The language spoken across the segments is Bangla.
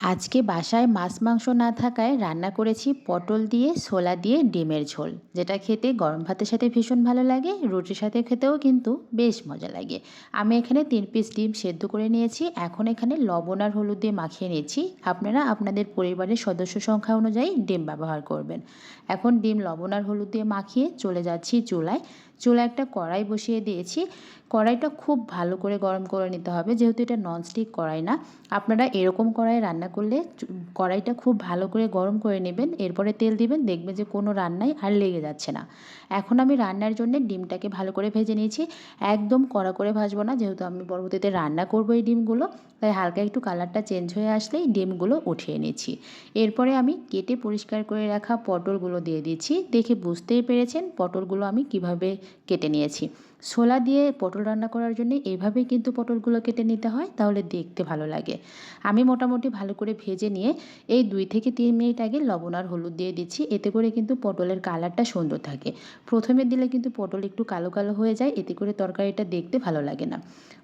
আজকে বাসায় মাছ মাংস না থাকায় রান্না করেছি পটল দিয়ে ছোলা দিয়ে ডিমের ঝোল, যেটা খেতে গরম ভাতের সাথে ভীষণ ভালো লাগে, রুটির সাথে খেতেও কিন্তু বেশ মজা লাগে। আমি এখানে 3 পিস ডিম সেদ্ধ করে নিয়েছি। এখন এখানে লবণ আর হলুদ দিয়ে মাখিয়ে নিয়েছি। আপনারা আপনাদের পরিবারের সদস্য সংখ্যা অনুযায়ী ডিম ব্যবহার করবেন। এখন ডিম লবণ আর হলুদ দিয়ে মাখিয়ে চলে যাচ্ছি চুলায়। চুলায় একটা কড়াই বসিয়ে দিয়েছি। কড়াইটা খুব ভালো করে গরম করে নিতে হবে, যেহেতু এটা ননস্টিক কড়াই না। আপনারা এরকম কড়াইয়ে রান্না করলে কড়াইটা খুব ভালো করে গরম করে নেবেন, এরপরে তেল দিবেন, দেখবেন যে কোনো রান্নায় আর লেগে যাচ্ছে না। এখন আমি রান্নার জন্য ডিমটাকে ভালো করে ভেজে নিয়েছি। একদম কড়া করে ভাজবো না, যেহেতু আমি পরবর্তীতে রান্না করবো এই ডিমগুলো, তাই হালকা একটু কালারটা চেঞ্জ হয়ে আসলেই ডিমগুলো উঠিয়ে নিচ্ছি। এরপরে আমি কেটে পরিষ্কার করে রাখা পটলগুলো দিয়ে দিচ্ছি। দেখে বুঝতেই পেরেছেন পটলগুলো আমি কিভাবে কেটে নিয়েছি। ছোলা দিয়ে পটল রান্না করার জন্য এইভাবেই কিন্তু পটলগুলো কেটে নিতে হয়, তাহলে দেখতে ভালো লাগে। আমি মোটামুটি ভালো করে ভেজে নিয়ে এই 2 থেকে 3 মিনিট আগে লবণ আর হলুদ দিয়ে দিচ্ছি। এতে করে কিন্তু পটলের কালারটা সুন্দর থাকে। প্রথমে দিলে কিন্তু পটল একটু কালো কালো হয়ে যায়, এতে করে তরকারিটা দেখতে ভালো লাগে না।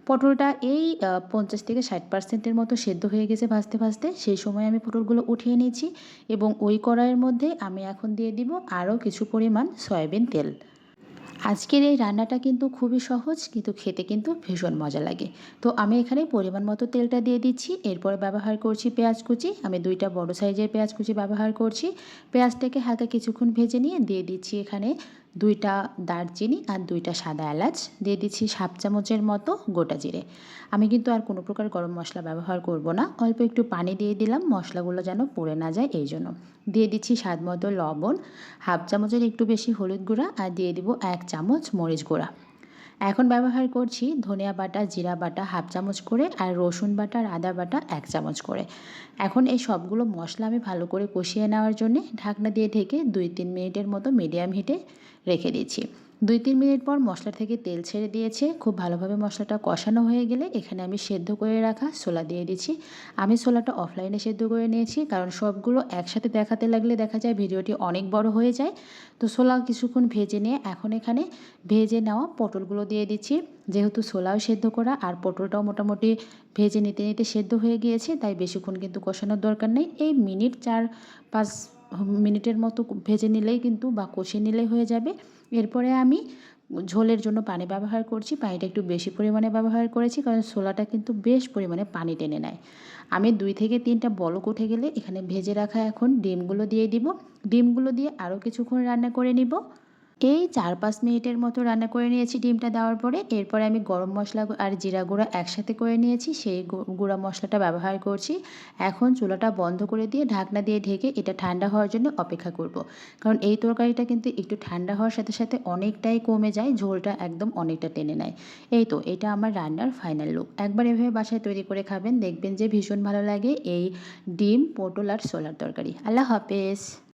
পটলটা এই 50 থেকে 60% মতো সেদ্ধ হয়ে গেছে ভাজতে ভাজতে। সেই সময় আমি পটলগুলো উঠিয়ে নিয়েছি এবং ওই কড়াইয়ের মধ্যে আমি এখন দিয়ে দিব আরও কিছু পরিমাণ সয়াবিন তেল। আজকের এই রান্নাটা কিন্তু খুবই সহজ, কিন্তু খেতে কিন্তু ভীষণ মজা লাগে। তো আমি এখানে পরিমাণ মতো তেলটা দিয়ে দিচ্ছি। এরপরে ব্যবহার করছি পেঁয়াজ কুচি। আমি 2টা বড় সাইজের পেঁয়াজ কুচি ব্যবহার করছি। পেঁয়াজটাকে হালকা কিছুক্ষণ ভেজে নিয়ে দিয়ে দিচ্ছি এখানে 2টা দারচিনি আর 2টা সাদা এলাচ। দিয়ে দিচ্ছি 1/2 চামচের মতো গোটা জিরে। আমি কিন্তু আর কোনো প্রকার গরম মশলা ব্যবহার করব না। অল্প একটু পানি দিয়ে দিলাম, মশলাগুলো যেন পুড়ে না যায় এই জন্য। দিয়ে দিচ্ছি স্বাদ মতো লবণ, 1/2 চামচের একটু বেশি হলুদ গুঁড়া আর দিয়ে দিব 1 চামচ মরিচ গুঁড়া। এখন ব্যবহার করছি ধনিয়া বাটা, জিরা বাটা 1/2 চামচ করে আর রসুন বাটা আর আদা বাটা 1 চামচ করে। এখন এই সবগুলো মশলা আমি ভালো করে কষিয়ে নেওয়ার জন্যে ঢাকনা দিয়ে ঢেকে 2-3 মিনিটের মতো মিডিয়াম হিটে রেখে দিচ্ছি। 2-3 মিনিট পর মশলা থেকে তেল ছেড়ে দিয়েছে। খুব ভালোভাবে মশলাটা কষানো হয়ে গেলে এখানে আমি সেদ্ধ করে রাখা ছোলা দিয়ে দিচ্ছি। আমি ছোলাটা অফলাইনে সেদ্ধ করে নিয়েছি, কারণ সবগুলো একসাথে দেখাতে লাগলে দেখা যায় ভিডিওটি অনেক বড় হয়ে যায়। তো ছোলা কিছুক্ষণ ভেজে নিয়ে এখন এখানে ভেজে নেওয়া পটলগুলো দিয়ে দিচ্ছি। যেহেতু ছোলাও সেদ্ধ করা আর পটলটাও মোটামুটি ভেজে নিতে নিতে সেদ্ধ হয়ে গিয়েছে, তাই বেশিক্ষণ কিন্তু কষানোর দরকার নেই। এই মিনিট 4-5 মিনিটের মতো ভেজে নিলেই কিন্তু বা কষিয়ে নিলেই হয়ে যাবে। এরপরে আমি ঝোলের জন্য পানি ব্যবহার করছি। পানিটা একটু বেশি পরিমাণে ব্যবহার করেছি, কারণ ছোলাটা কিন্তু বেশ পরিমাণে পানি টেনে নেয়। আমি 2 থেকে 3টা বলক উঠে গেলে এখানে ভেজে রাখা এখন ডিমগুলো দিয়ে দিব। ডিমগুলো দিয়ে আরও কিছুক্ষণ রান্না করে নিব। এই 4-5 মিনিটের মতো রান্না করে নিয়েছি ডিমটা দেওয়ার পরে। এরপরে আমি গরম মশলা আর জিরা গুঁড়া একসাথে করে নিয়েছি, সেই গুঁড়া মশলাটা ব্যবহার করছি। এখন চুলাটা বন্ধ করে দিয়ে ঢাকনা দিয়ে ঢেকে এটা ঠান্ডা হওয়ার জন্য অপেক্ষা করব। কারণ এই তরকারিটা কিন্তু একটু ঠান্ডা হওয়ার সাথে সাথে অনেকটাই কমে যায়, ঝোলটা একদম অনেকটা টেনে নেয়। এই তো এটা আমার রান্নার ফাইনাল লুক। একবার এভাবে বাসায় তৈরি করে খাবেন, দেখবেন যে ভীষণ ভালো লাগে এই ডিম, পটল আর ছোলার তরকারি। আল্লাহ হাফেজ।